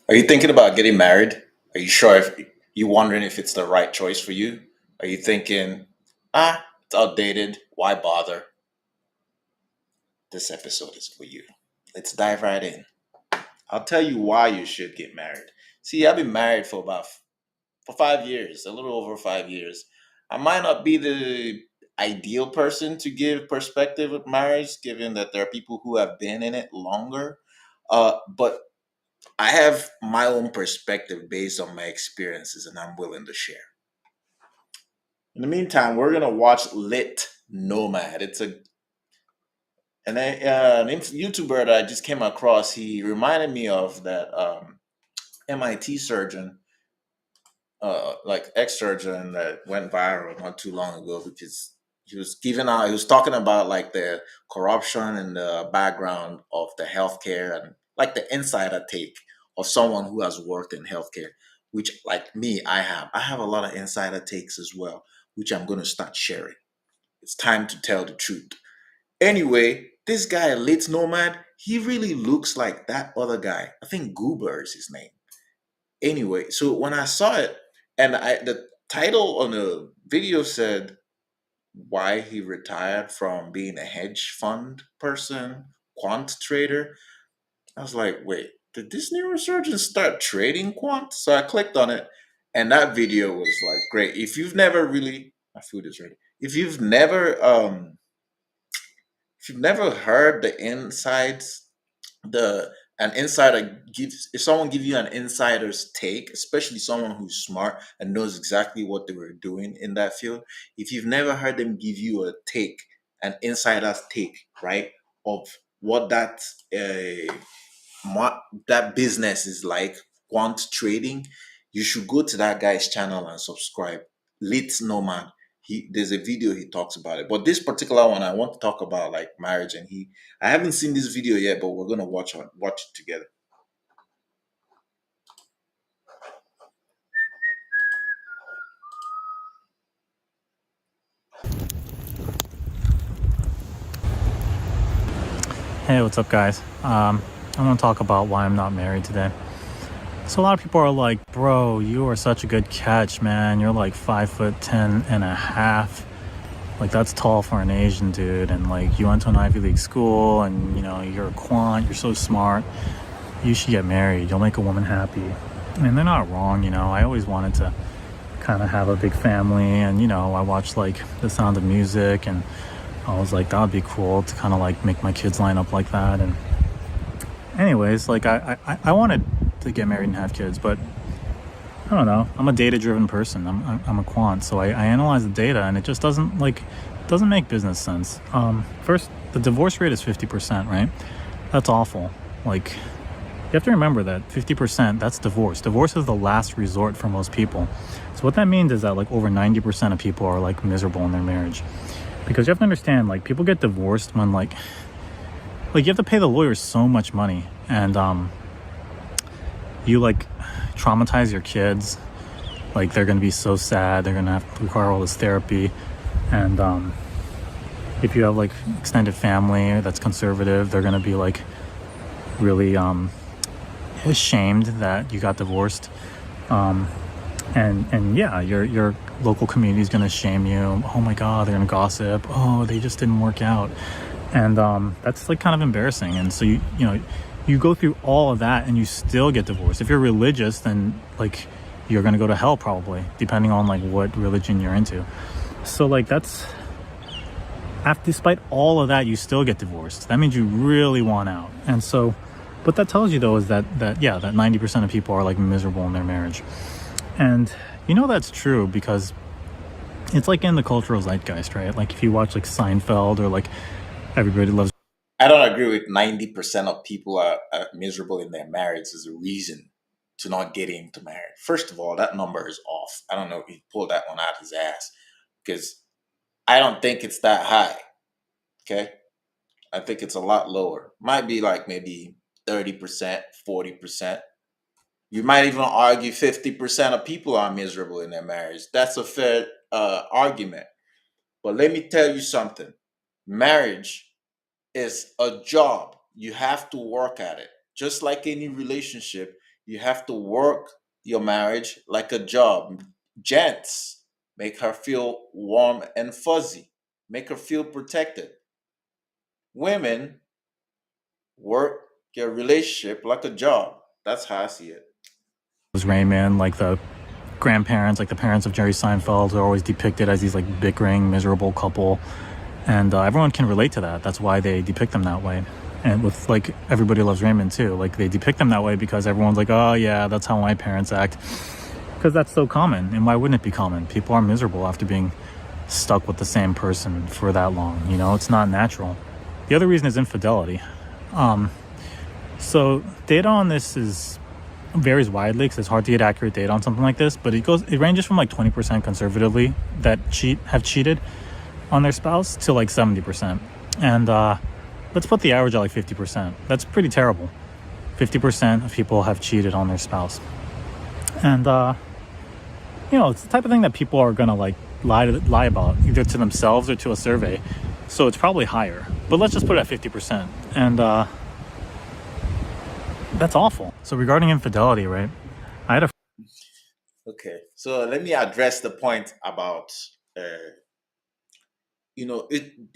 Are you thinking about getting married? Are you sure if you wondering if it's the right choice for you? Are you thinking, it's outdated, why bother? This episode is for you. Let's dive right in. I'll tell you why you should get married. See, I've been married for 5 years, a little over 5 years. I might not be the ideal person to give perspective of marriage, given that there are people who have been in it longer. But I have my own perspective based on my experiences, and I'm willing to share. In the meantime, we're gonna watch Lit Nomad. It's an YouTuber that I just came across. He reminded me of that MIT surgeon, like ex surgeon that went viral not too long ago because he was talking about like the corruption and the background of the healthcare and like the insider take of someone who has worked in healthcare, which like me, I have a lot of insider takes as well, which I'm going to start sharing. It's time to tell the truth. Anyway, this guy, Late Nomad, he really looks like that other guy. I think Goober is his name. Anyway, so when I saw it, and the title on the video said why he retired from being a hedge fund person, quant trader. I was like, wait, did this neurosurgeon start trading quant? So I clicked on it, and that video was like great. If you've never really, my food is ready. If you've never heard the insides, the an insider gives if someone gives you an insider's take, especially someone who's smart and knows exactly what they were doing in that field. If you've never heard them give you a take, an insider's take, right, of what uh, that business is like, quant trading, you should go to that guy's channel and subscribe. Lit Nomad. There's a video he talks about it. But this particular one, I want to talk about like marriage, and I haven't seen this video yet, but we're gonna watch it together. Hey, what's up, guys? I want to talk about why I'm not married today. So a lot of people are like, "Bro, you are such a good catch, man. You're like 5'10" and a half. Like that's tall for an Asian dude, and like you went to an Ivy League school, and you're a quant. You're so smart. You should get married. You'll make a woman happy." And they're not wrong. I always wanted to kind of have a big family, and I watched like The Sound of Music, and I was like, that would be cool to kind of like make my kids line up like that. And anyways, like I wanted to get married and have kids, but I don't know. I'm a data driven person. I'm a quant, so I analyze the data, and it just doesn't make business sense. First, the divorce rate is 50%, right? That's awful. Like you have to remember that 50%, that's divorce. Divorce is the last resort for most people. So what that means is that like over 90% of people are like miserable in their marriage. Because you have to understand, like people get divorced when like you have to pay the lawyers so much money, and you like traumatize your kids. Like they're gonna be so sad, they're gonna have to require all this therapy. And if you have like extended family that's conservative, they're gonna be like really ashamed that you got divorced. And yeah, your local community is gonna shame you. Oh my god, they're gonna gossip. Oh, they just didn't work out. And that's like kind of embarrassing. And so you go through all of that and you still get divorced. If you're religious, then like you're gonna go to hell probably, depending on like what religion you're into. So like that's after, despite all of that, you still get divorced. That means you really want out. And so what that tells you though is that 90% of people are like miserable in their marriage. And that's true because it's like in the cultural zeitgeist, right? Like if you watch like Seinfeld or like Everybody Loves. I don't agree with 90% of people are miserable in their marriage as a reason to not get into marriage. First of all, that number is off. I don't know if he pulled that one out of his ass because I don't think it's that high. Okay. I think it's a lot lower. Might be like maybe 30%, 40%. You might even argue 50% of people are miserable in their marriage. That's a fair argument. But let me tell you something, marriage is a job. You have to work at it. Just like any relationship, You have to work your marriage like a job. Gents, make her feel warm and fuzzy, make her feel protected. Women, work your relationship like a job. That's how I see it. Was Rain Man, like the grandparents, like the parents of Jerry Seinfeld, are always depicted as these like bickering, miserable couple, and everyone can relate to that. That's why they depict them that way. And with like Everybody Loves Raymond too, like they depict them that way because everyone's like, oh yeah, that's how my parents act, because that's so common. And why wouldn't it be common? People are miserable after being stuck with the same person for that long. You know, it's not natural. The other reason is infidelity. So data on this is varies widely because it's hard to get accurate data on something like this, but it ranges from like 20% conservatively that have cheated on their spouse to like 70%. And let's put the average at like 50%. That's pretty terrible. 50% of people have cheated on their spouse. And it's the type of thing that people are gonna like lie about, either to themselves or to a survey. So it's probably higher. But let's just put it at 50%. And that's awful. So regarding infidelity, right? I had a Okay, so let me address the point about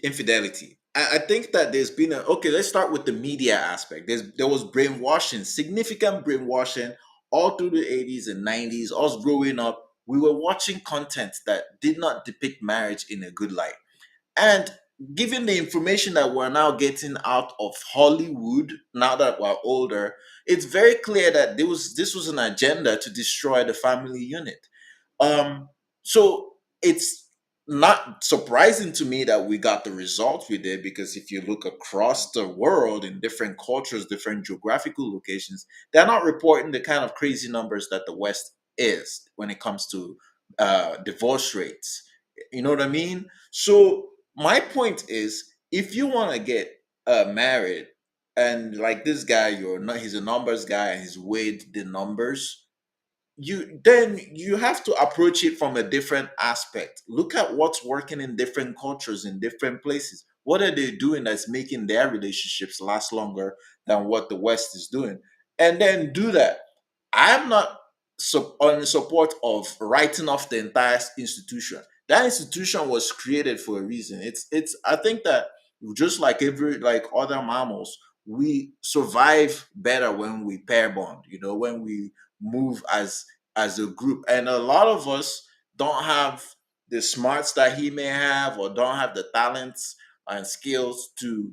infidelity. I think that there's been a okay. Let's start with the media aspect. There was brainwashing, significant brainwashing, all through the 80s and 90s. Us growing up, we were watching content that did not depict marriage in a good light. And given the information that we're now getting out of Hollywood, now that we're older, it's very clear that this was an agenda to destroy the family unit. So it's not surprising to me that we got the results we did, because if you look across the world in different cultures, different geographical locations, they're not reporting the kind of crazy numbers that the West is when it comes to divorce rates. You know what I mean? So my point is, if you want to get married, and like this guy, you're not he's a numbers guy and he's weighed the numbers, you have to approach it from a different aspect. Look at what's working in different cultures, in different places. What are they doing that's making their relationships last longer than what the West is doing? And then do that. I'm not on support of writing off the entire institution. That institution was created for a reason. It's I think that just like every like other mammals, we survive better when we pair bond, when we move as a group. And a lot of us don't have the smarts that he may have, or don't have the talents and skills to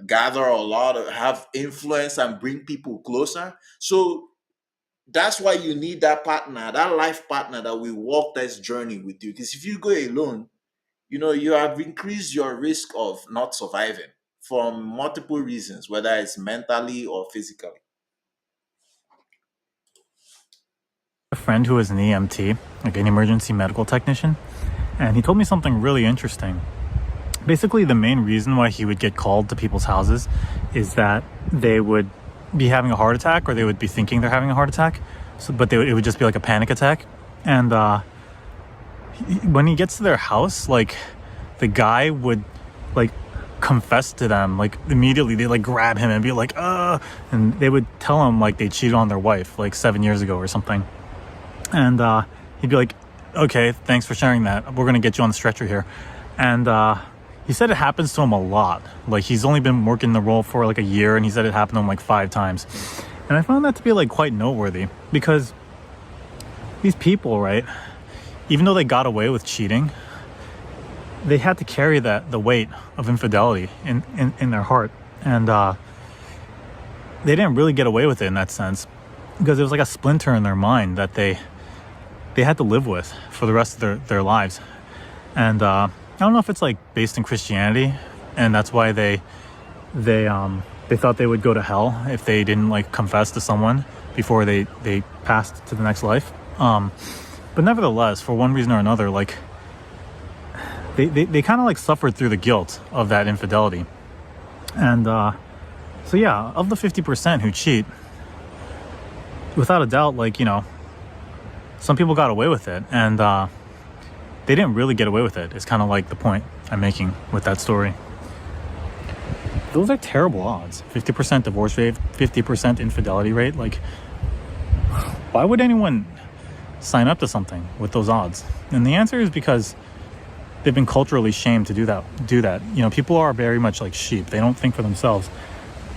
gather a lot of have influence and bring people closer. So that's why you need that partner, that life partner that will walk this journey with you. Because if you go alone, you have increased your risk of not surviving from multiple reasons, whether it's mentally or physically. a friend who is an EMT, like an emergency medical technician, and he told me something really interesting. Basically, the main reason why he would get called to people's houses is that they would be having a heart attack, or they would be thinking they're having a heart attack. So, but it would just be like a panic attack. And when he gets to their house, like the guy would like confess to them, like immediately. They like grab him and be like, and they would tell him like they cheated on their wife like 7 years ago or something. And he'd be like, okay, thanks for sharing that. We're gonna get you on the stretcher here. And he said it happens to him a lot. Like, he's only been working the role for like a year, and he said it happened to him like 5 times. And I found that to be like quite noteworthy, because these people, right, even though they got away with cheating, they had to carry the weight of infidelity in their heart. And they didn't really get away with it in that sense, because it was like a splinter in their mind that they had to live with for the rest of their lives. And I don't know if it's like based in Christianity, and that's why they thought they would go to hell if they didn't like confess to someone before they passed to the next life. But nevertheless, for one reason or another, like they kind of like suffered through the guilt of that infidelity. And so yeah, of the 50% who cheat, without a doubt, like, some people got away with it, and they didn't really get away with it. It's kind of like the point I'm making with that story. Those are terrible odds. 50% divorce rate, 50% infidelity rate. Like, Why would anyone sign up to something with those odds? And the answer is because they've been culturally shamed to do that. People are very much like sheep. They don't think for themselves,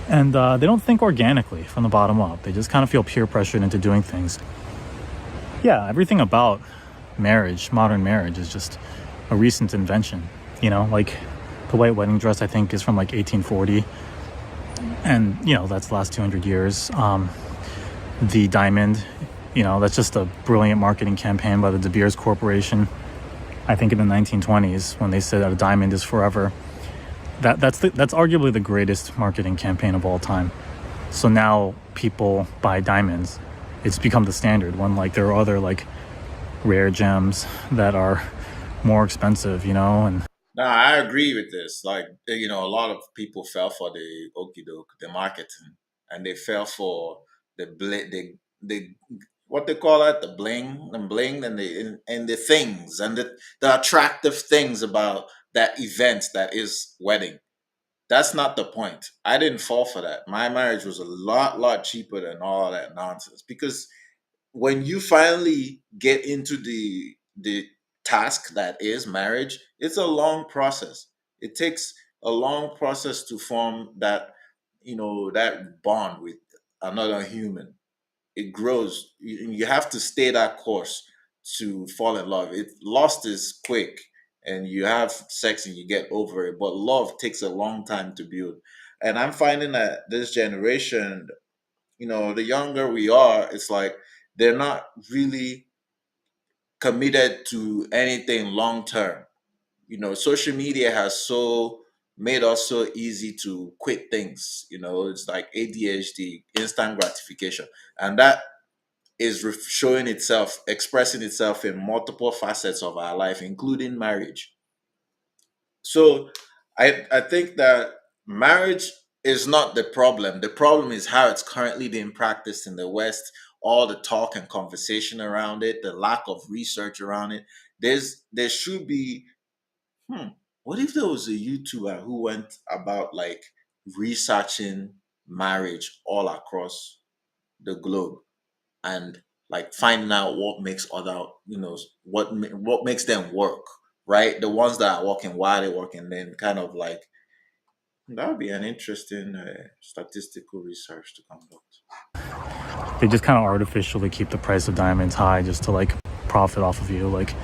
and they don't think organically from the bottom up. They just kind of feel peer pressured into doing things. Yeah, everything about marriage, modern marriage, is just a recent invention. Like the white wedding dress, I think, is from like 1840, and that's the last 200 years. The diamond, that's just a brilliant marketing campaign by the De Beers Corporation. I think in the 1920s, when they said that a diamond is forever, that's arguably the greatest marketing campaign of all time. So now people buy diamonds. It's become the standard when like there are other like rare gems that are more expensive, and No, I agree with this. Like, a lot of people fell for the okie doke, the marketing, and they fell for the what they call it, the bling, and the things, and the attractive things about that event that is wedding. That's not the point. I didn't fall for that. My marriage was a lot cheaper than all that nonsense because when you finally get into the task that is marriage, it's a long process. It takes a long process to form that bond with another human. It grows. You have to stay that course to fall in love. It Lust is quick, and you have sex and you get over it, but love takes a long time to build. And I'm finding that this generation, the younger we are, it's like they're not really committed to anything long term. Social media has so made us so easy to quit things. It's like ADHD, instant gratification, and that is showing itself, expressing itself in multiple facets of our life, including marriage. So I think that marriage is not the problem. The problem is how it's currently being practiced in the West, all the talk and conversation around it, the lack of research around it. There should be, hmm, what if there was a YouTuber who went about like researching marriage all across the globe, and like finding out what makes other, what makes them work, right? The ones that are working, why they work, and then kind of like that would be an interesting statistical research to conduct. they just kind of artificially keep the price of diamonds high just to like profit off of you. Like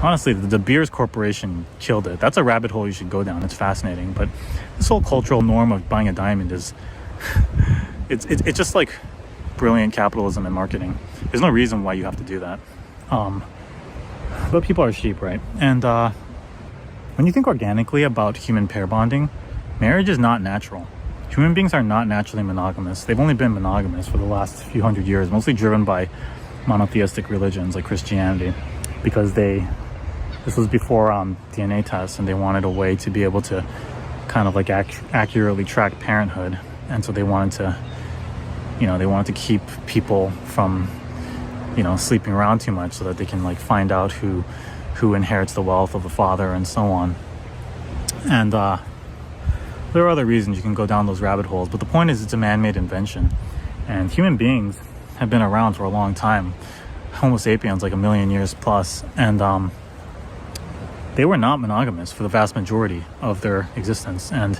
honestly, the De Beers Corporation killed it. That's a rabbit hole you should go down. It's fascinating, but this whole cultural norm of buying a diamond is it's just like brilliant capitalism and marketing. There's no reason why you have to do that. Um, but people are sheep, right? And when you think organically about human pair bonding, marriage is not natural. Human beings are not naturally monogamous. They've only been monogamous for the last few hundred years, mostly driven by monotheistic religions like Christianity, because this was before DNA tests, and they wanted a way to be able to kind of like accurately track parenthood, and so they wanted to keep people from sleeping around too much, so that they can like find out who inherits the wealth of the father and so on. And there are other reasons you can go down those rabbit holes, but the point is it's a man-made invention, and human beings have been around for a long time. Homo sapiens, like a million years plus, and they were not monogamous for the vast majority of their existence. And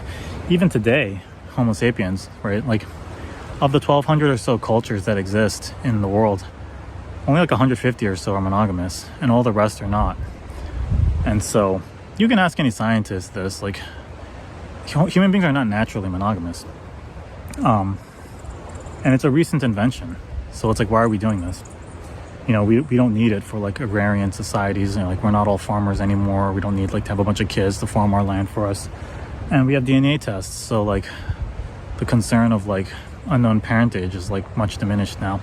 even today, Homo sapiens, right, like of the 1,200 or so cultures that exist in the world, only like 150 or so are monogamous, and all the rest are not. And so you can ask any scientist this, like human beings are not naturally monogamous. And it's a recent invention. So it's like, why are we doing this? We don't need it for like agrarian societies. Like we're not all farmers anymore. We don't need like to have a bunch of kids to farm our land for us. And we have DNA tests. So like the concern of like unknown parentage is like much diminished now.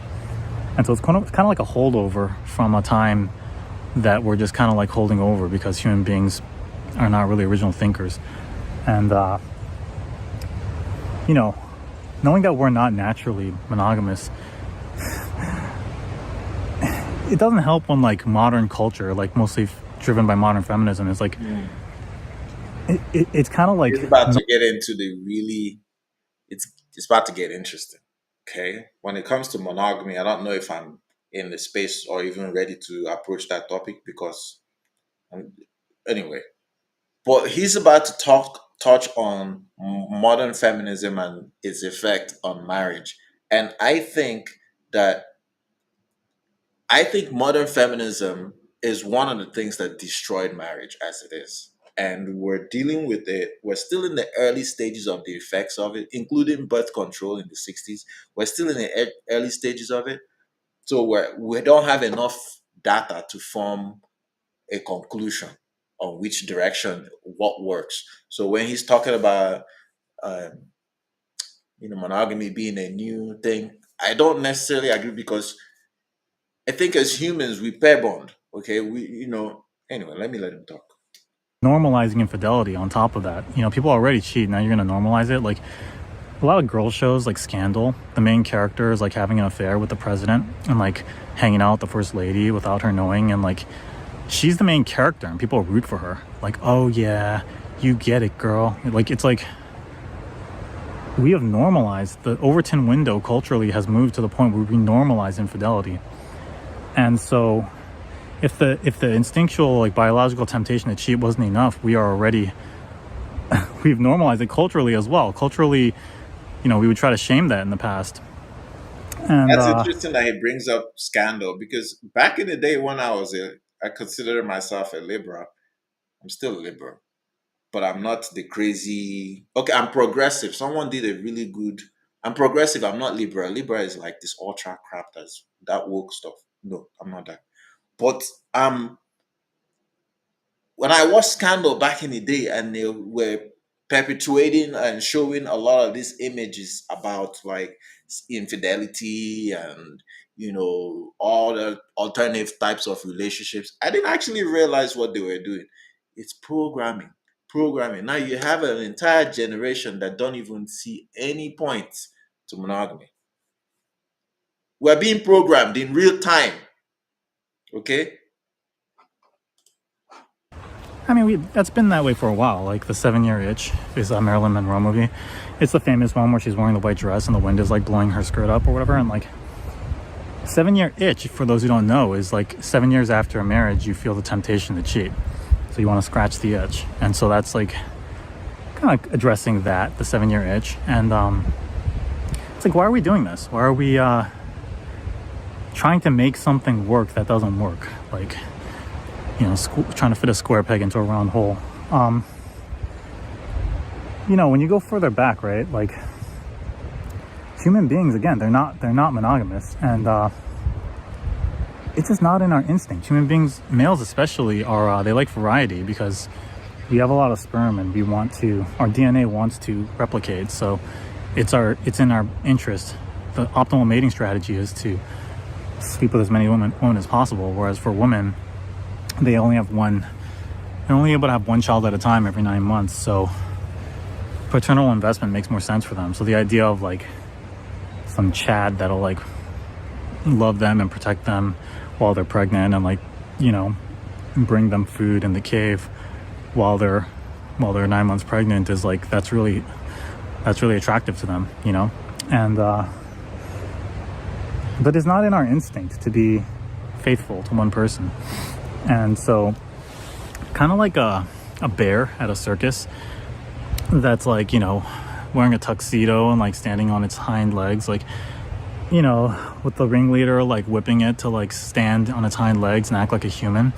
And so it's kind of like a holdover from a time that we're just kind of like holding over because human beings are not really original thinkers. And, knowing that we're not naturally monogamous, it doesn't help when like modern culture, like mostly driven by modern feminism, is like, it's kind of like, It's about to get into the really, it's about to get interesting. Okay, when it comes to monogamy, I don't know if I'm in the space or even ready to approach that topic because um, anyway. But he's about to touch on modern feminism and its effect on marriage. And that I think modern feminism is one of the things that destroyed marriage as it is. And we're dealing with it. We're still in the early stages of the effects of it, including birth control in the 60s. We're still in the early stages of it. So we don't have enough data to form a conclusion on which direction what works. So when he's talking about um, monogamy being a new thing, I don't necessarily agree because I think as humans we pair bond. Okay, Anyway, let me let him talk. Normalizing infidelity on top of that. People already cheat. Now you're going to normalize it. Like a lot of girl shows like Scandal, the main character is like having an affair with the president and like hanging out with the first lady without her knowing. And like she's the main character and people root for her. Like, oh yeah, you get it, girl. Like it's like we have normalized the Overton window culturally has moved to the point where we normalize infidelity. And so if the instinctual like biological temptation to cheat wasn't enough, we've normalized it culturally as well. Culturally, we would try to shame that in the past. And That's interesting that he brings up Scandal because back in the day when I considered myself a liberal. I'm still a liberal, but I'm not the crazy. Okay, I'm progressive. Someone did a really good. I'm progressive. I'm not liberal. Liberal is like this ultra crap that's that woke stuff. No, I'm not that. But when I watched Scandal back in the day, and they were perpetuating and showing a lot of these images about like infidelity and all the alternative types of relationships, I didn't actually realize what they were doing. It's programming. Now you have an entire generation that don't even see any point to monogamy. We're being programmed in real time. Okay. I mean, that's been that way for a while. Like the 7-Year Itch is a Marilyn Monroe movie. It's the famous one where she's wearing the white dress and the wind is like blowing her skirt up or whatever. And like 7-Year Itch, for those who don't know, is like 7 years after a marriage, you feel the temptation to cheat. So you want to scratch the itch. And so that's like kind of addressing that, the 7-Year Itch. And it's like, why are we doing this? Why are we trying to make something work that doesn't work? Like, trying to fit a square peg into a round hole. When you go further back, right? Like human beings, again, they're not monogamous, and it's just not in our instinct. Human beings, males especially, are they like variety because we have a lot of sperm and our DNA wants to replicate. So it's in our interest. The optimal mating strategy is to sleep with as many women as possible. Whereas for women, they're only able to have one child at a time every 9 months. So paternal investment makes more sense for them. So the idea of like some Chad that'll like love them and protect them while they're pregnant and like, bring them food in the cave while they're 9 months pregnant is like, that's really attractive to them, and, but it's not in our instinct to be faithful to one person. And so kind of like a bear at a circus that's like, wearing a tuxedo and like standing on its hind legs, like, with the ringleader like whipping it to like stand on its hind legs and act like a human.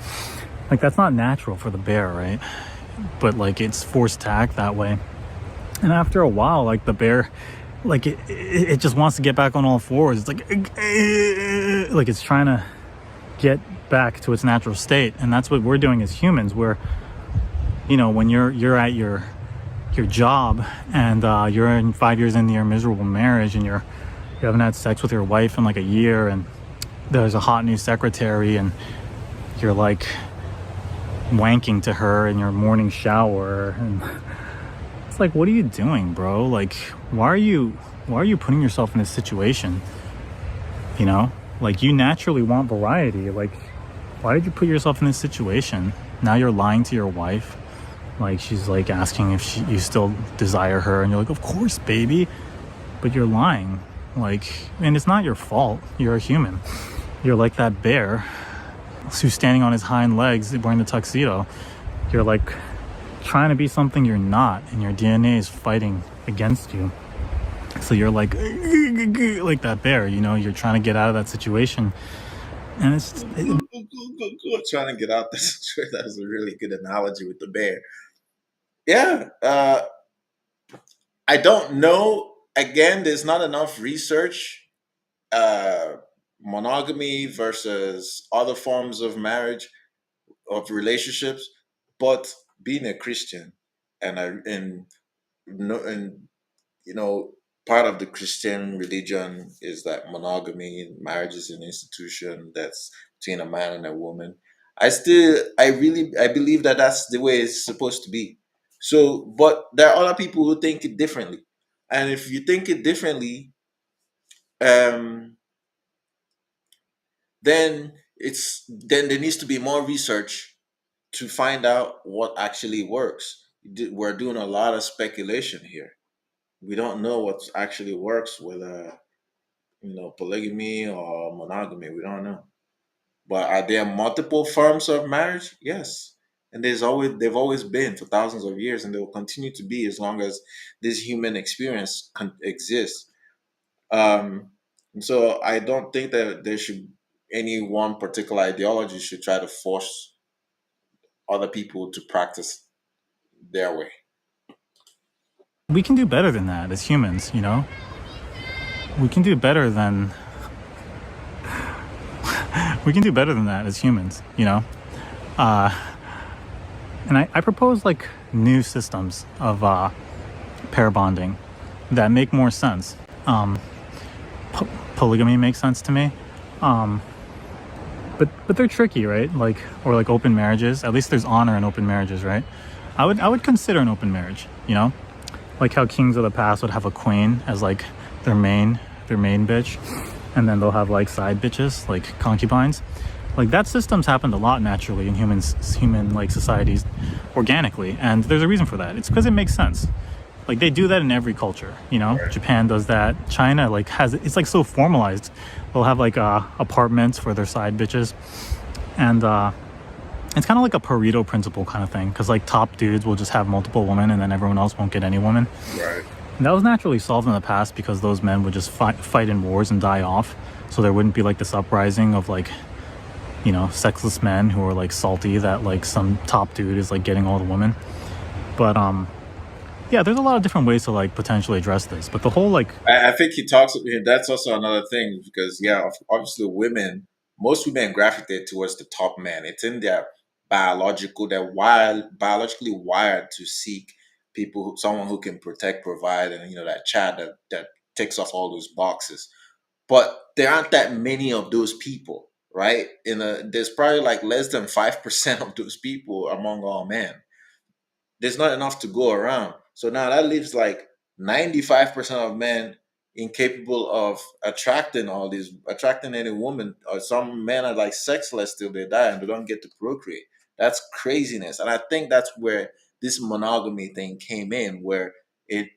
Like that's not natural for the bear, right? But like it's forced to act that way. And after a while, like the bear, like it just wants to get back on all fours. It's like it's trying to get back to its natural state. And that's what we're doing as humans, where when you're at your job and you're in 5 years into your miserable marriage and you haven't had sex with your wife in like a year, and there's a hot new secretary and you're like wanking to her in your morning shower, and it's like, what are you doing, bro? Like, why are you putting yourself in this situation? Like you naturally want variety. Like, why did you put yourself in this situation? Now you're lying to your wife. Like she's like asking if you still desire her, and you're like, of course, baby, but you're lying. Like, and it's not your fault. You're a human. You're like that bear who's standing on his hind legs wearing the tuxedo. You're like trying to be something you're not, and your DNA is fighting against you. So you're like that bear, you know, you're trying to get out of that situation. And it's Trying to get out this. That was a really good analogy with the bear. Yeah, I don't know. Again, there's not enough research. Uh, Monogamy versus other forms of marriage, of relationships, but being a Christian and no, and you know, part of the Christian religion is that monogamy, marriage is an institution that's between a man and a woman. I believe that that's the way it's supposed to be. So, but there are other people who think it differently, and if you think it differently, um, then there needs to be more research to find out what actually works. We're doing a lot of speculation here. We don't know what actually works with polygamy or monogamy. We don't know. But are there multiple forms of marriage? Yes. And they've always been for thousands of years, and they will continue to be as long as this human experience exists. And so I don't think that there should any one particular ideology should try to force other people to practice their way. we can do better than that as humans, you know. We can do better than we can do better than that as humans, you know. Uh, and I propose like new systems of pair bonding that make more sense. Polygamy makes sense to me. Um, but they're tricky, right? Like, or like open marriages. At least there's honor in open marriages, right? I would consider an open marriage, you know, like how kings of the past would have a queen as like their main bitch, and then they'll have like side bitches like concubines. Like that system's happened a lot naturally in human like societies, organically, and there's a reason for that. It's because it makes sense. Like they do that in every culture, you know. Japan does that. China like has it's like so formalized. They'll have like apartments for their side bitches, and it's kind of like a Pareto principle kind of thing. Because like top dudes will just have multiple women, and then everyone else won't get any women. Right. And that was naturally solved in the past because those men would just fight in wars and die off. So there wouldn't be like this uprising of like, you know, sexless men who are like salty that like some top dude is like getting all the women. But yeah, there's a lot of different ways to like potentially address this. But the whole like I think he talks. That's also another thing because yeah, obviously most women gravitate towards the top man. It's in their biologically wired to seek someone who can protect, provide, and that Chad that ticks off all those boxes. But there aren't that many of those people, right? There's probably like less than 5% of those people among all men. There's not enough to go around. So now that leaves like 95% of men incapable of attracting any woman, or some men are like sexless till they die and they don't get to procreate. That's craziness. And I think that's where this monogamy thing came in, where it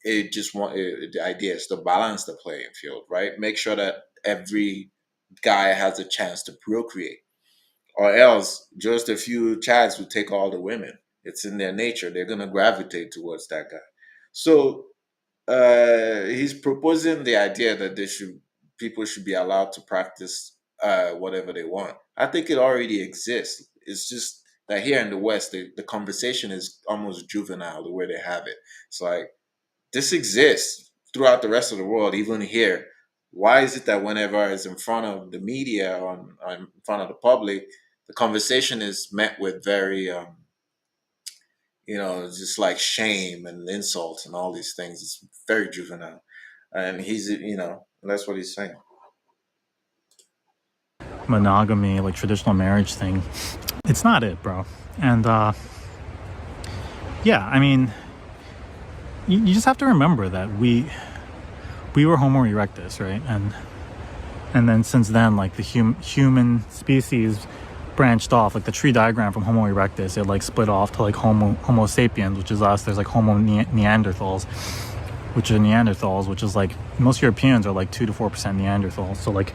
the idea is to balance the playing field, right? Make sure that every guy has a chance to procreate, or else just a few chads will take all the women. It's in their nature. They're gonna gravitate towards that guy. So he's proposing the idea that people should be allowed to practice whatever they want. I think it already exists. It's just that here in the West, the conversation is almost juvenile the way they have it. It's like this exists throughout the rest of the world, even here. Why is it that whenever it's in front of the media or in front of the public, the conversation is met with very just like shame and insults and all these things. It's very juvenile. And that's what he's saying. monogamy, like traditional marriage thing, it's not it, bro. And yeah, I mean, you just have to remember that we were Homo erectus, right? And then since then, like the human species branched off, like the tree diagram from Homo erectus, it like split off to like Homo sapiens, which is us. There's like Homo Neanderthals, which are Neanderthals, which is like most Europeans are like 2 to 4% Neanderthals. So like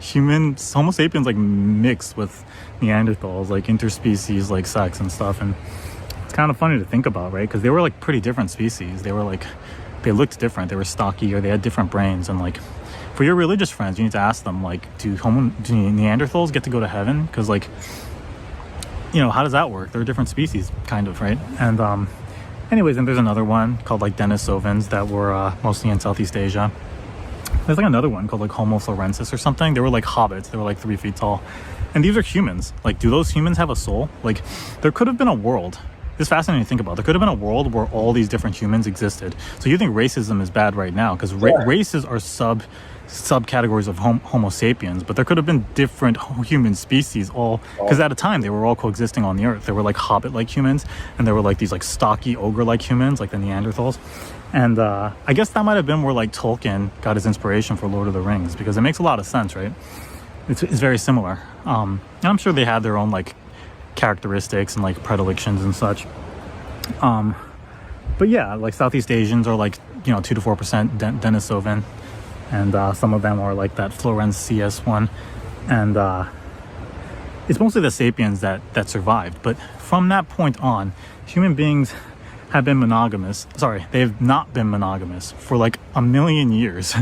humans, Homo sapiens like mixed with Neanderthals, like interspecies like sex and stuff. And it's kind of funny to think about, right? Because they were like pretty different species. They were like, they looked different. They were stocky, or they had different brains. And like, for your religious friends, you need to ask them, like, do Neanderthals get to go to heaven? Because like, how does that work? They're a different species, kind of, right? And anyways, and there's another one called like Denisovans that were mostly in Southeast Asia. There's like another one called like Homo florensis or something. They were like hobbits. They were like 3 feet tall. And these are humans. Like, do those humans have a soul? Like, there could have been a world. It's fascinating to think about. There could have been a world where all these different humans existed. So you think racism is bad right now because races are subcategories of Homo sapiens, but there could have been different human species all because at a time they were all coexisting on the earth. There were like hobbit-like humans, and there were like these like stocky ogre-like humans, like the Neanderthals. And I guess that might have been where like Tolkien got his inspiration for Lord of the Rings, because it makes a lot of sense, right? It's very similar. And I'm sure they had their own like characteristics and like predilections and such. But yeah, like Southeast Asians are like 2 to 4% Denisovan, and some of them are like that Florensis one, and it's mostly the sapiens that survived. But from that point on, human beings have been monogamous. Sorry, they have not been monogamous for like a million years.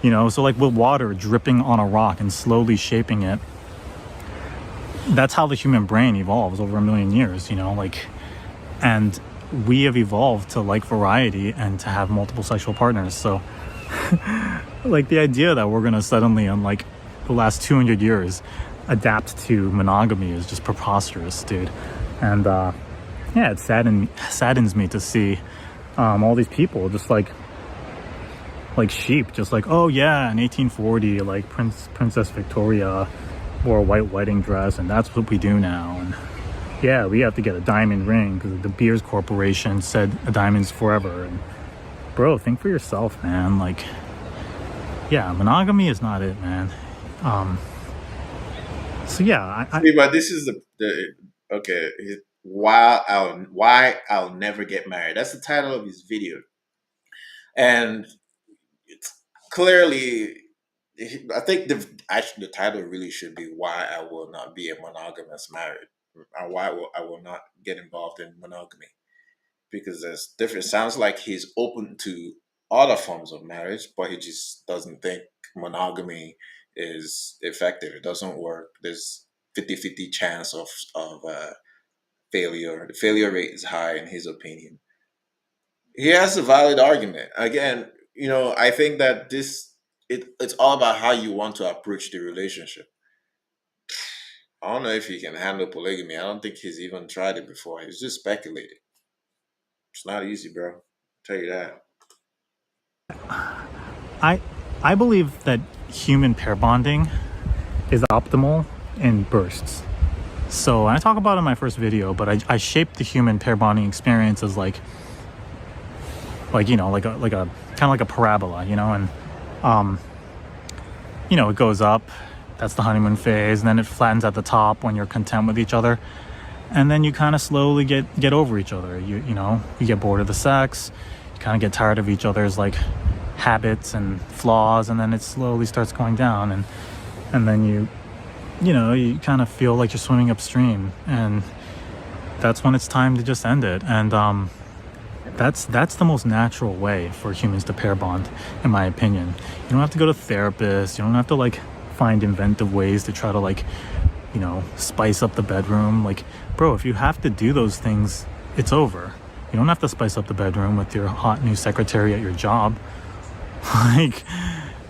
So like with water dripping on a rock and slowly shaping it, that's how the human brain evolves over a million years, and we have evolved to like variety and to have multiple sexual partners. So like the idea that we're gonna suddenly in like the last 200 years adapt to monogamy is just preposterous, dude. And yeah, it saddens me to see all these people just like sheep, just like, oh yeah, in 1840 like Princess Victoria wore a white wedding dress and that's what we do now. And yeah, we have to get a diamond ring because the Beers Corporation said a diamond's forever. And bro, think for yourself, man. Like, yeah, monogamy is not it, man. So yeah, See, but this is the okay. Why I'll never get married. That's the title of his video, and it's clearly. I think the title really should be "Why I Will Not Be a Monogamous Married," or "Why I will not get involved in monogamy," because there's different. Sounds like he's open to other forms of marriage, but he just doesn't think monogamy is effective. It doesn't work. There's 50-50 chance of failure. The failure rate is high in his opinion. He has a valid argument. Again, I think that it's all about how you want to approach the relationship. I don't know if he can handle polygamy. I don't think he's even tried it before. He's just speculating. It's not easy, bro. I'll tell you that. I I believe that human pair bonding is optimal in bursts. So I talk about it in my first video, but I shaped the human pair bonding experience as like a kind of like a parabola, and it goes up. That's the honeymoon phase, and then it flattens at the top when you're content with each other, and then you kind of slowly get over each other. You get bored of the sex, you kind of get tired of each other's like habits and flaws, and then it slowly starts going down, and then you kind of feel like you're swimming upstream, and that's when it's time to just end it. And that's the most natural way for humans to pair bond, in my opinion. You don't have to go to therapists. You don't have to like find inventive ways to try to like spice up the bedroom. Like, bro, if you have to do those things, it's over. You don't have to spice up the bedroom with your hot new secretary at your job. Like,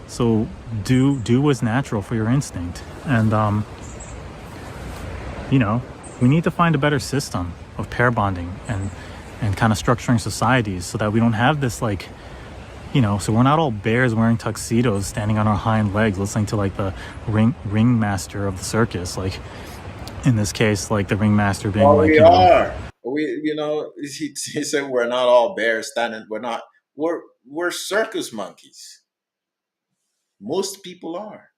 so do what's natural for your instinct. And we need to find a better system of pair bonding and kind of structuring societies so that we don't have this like so we're not all bears wearing tuxedos standing on our hind legs listening to like the ringmaster of the circus, like in this case like the ringmaster being Well, like we are. He said we're not all bears standing. We're not. We're circus monkeys. Most people are.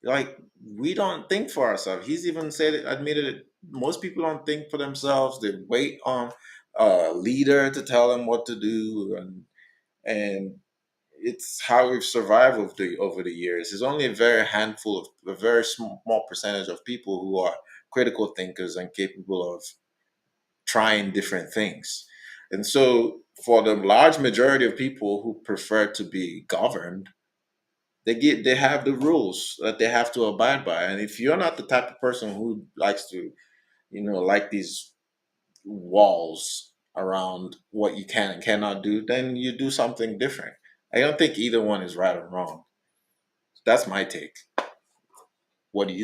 Like, we don't think for ourselves. He's even admitted it. Most people don't think for themselves. They wait on a leader to tell them what to do, and it's how we've survived over the years. There's only a very small percentage of people who are critical thinkers and capable of trying different things. And so, for the large majority of people who prefer to be governed, they have the rules that they have to abide by. And if you're not the type of person who likes to, like these walls around what you can and cannot do, then you do something different. I don't think either one is right or wrong. That's my take. What do you